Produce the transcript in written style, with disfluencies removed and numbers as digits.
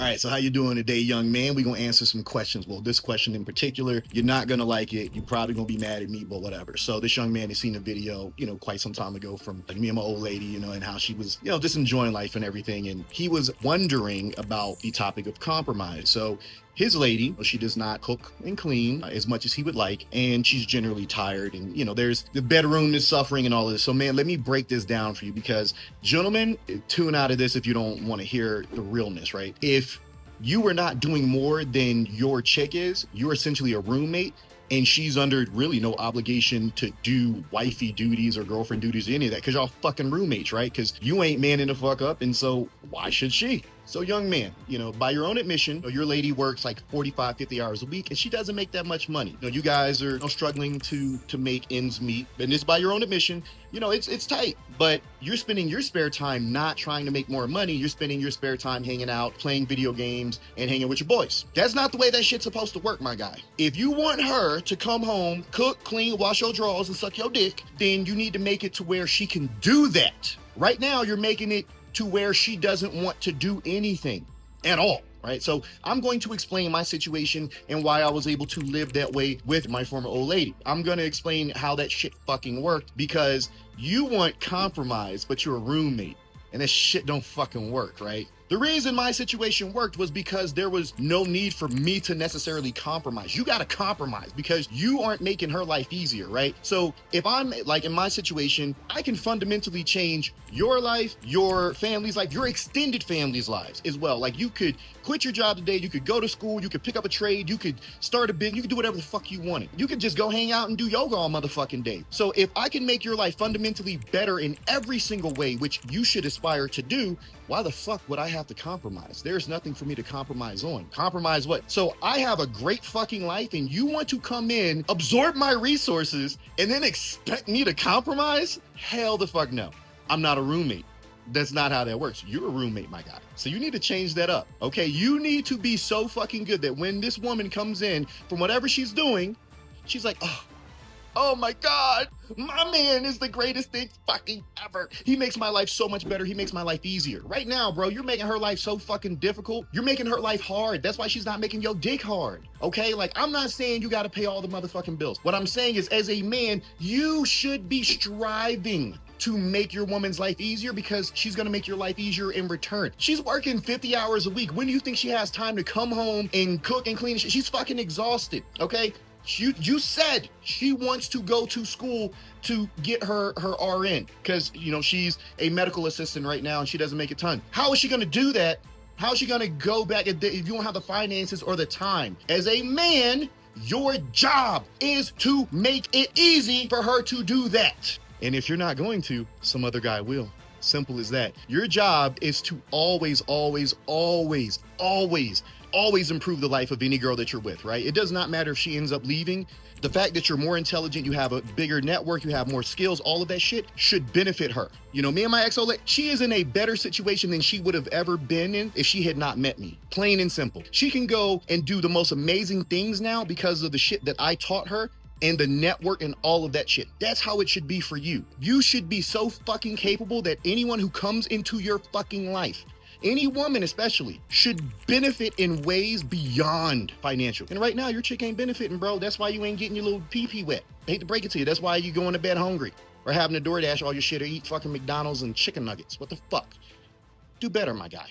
All right, so how you doing today, young man? We're gonna answer some questions. Well, this question in particular, you're not gonna like it. You're probably gonna be mad at me, but whatever. So this young man has seen a video, quite some time ago from like me and my old lady, and how she was, just enjoying life and everything. And he was wondering about the topic of compromise. So his lady, she does not cook and clean as much as he would like, and she's generally tired. And there's the bedroom is suffering and all of this. So man, let me break this down for you because gentlemen, tune out of this if you don't want to hear the realness, right? If you are not doing more than your chick is, you're essentially a roommate, and she's under really no obligation to do wifey duties or girlfriend duties or any of that because y'all fucking roommates, right? Because you ain't manning the fuck up, and so why should she? So young man, by your own admission, your lady works like 45, 50 hours a week, and she doesn't make that much money. You guys are struggling to make ends meet, and this by your own admission, it's tight. But you're spending your spare time not trying to make more money. You're spending your spare time hanging out, playing video games, and hanging with your boys. That's not the way that shit's supposed to work, my guy. If you want her to come home, cook, clean, wash your drawers, and suck your dick, then you need to make it to where she can do that. Right now, you're making it to where she doesn't want to do anything at all, right? So I'm going to explain my situation and why I was able to live that way with my former old lady. I'm going to explain how that shit fucking worked because you want compromise, but you're a roommate, and that shit don't fucking work, right? The reason my situation worked was because there was no need for me to necessarily compromise. You gotta compromise because you aren't making her life easier, right? So if I'm like in my situation, I can fundamentally change your life, your family's life, your extended family's lives as well. Like you could quit your job today, you could go to school, you could pick up a trade, you could start a business, you could do whatever the fuck you wanted. You could just go hang out and do yoga all motherfucking day. So if I can make your life fundamentally better in every single way, which you should aspire to do, why the fuck would I have to compromise? There's nothing for me to compromise on. Compromise what? So I have a great fucking life and you want to come in, absorb my resources, and then expect me to compromise? Hell the fuck no. I'm not a roommate. That's not how that works. You're a roommate, my guy. So you need to change that up, okay? You need to be so fucking good that when this woman comes in from whatever she's doing, she's like, oh my God, my man is the greatest thing fucking ever. He makes my life so much better. He makes my life easier. Right now, bro, you're making her life so fucking difficult. You're making her life hard. That's why she's not making your dick hard, okay? Like, I'm not saying you got to pay all the motherfucking bills. What I'm saying is, as a man, you should be striving to make your woman's life easier because she's gonna make your life easier in return. She's working 50 hours a week. When do you think she has time to come home and cook and clean? She's fucking exhausted, okay? You said she wants to go to school to get her RN because, she's a medical assistant right now and she doesn't make a ton. How is she gonna do that? How is she gonna go back if you don't have the finances or the time? As a man, your job is to make it easy for her to do that. And if you're not going to, some other guy will. Simple as that. Your job is to always, always, always, always, always improve the life of any girl that you're with, right? It does not matter if she ends up leaving. The fact that you're more intelligent, you have a bigger network, you have more skills, all of that shit should benefit her. Me and my ex-old, she is in a better situation than she would have ever been in if she had not met me. Plain and simple. She can go and do the most amazing things now because of the shit that I taught her and the network and all of that shit. That's how it should be for you. You should be so fucking capable that anyone who comes into your fucking life, any woman especially, should benefit in ways beyond financial. And right now, your chick ain't benefiting, bro. That's why you ain't getting your little pee-pee wet. I hate to break it to you. That's why you going to bed hungry or having to DoorDash all your shit or eat fucking McDonald's and chicken nuggets. What the fuck? Do better, my guy.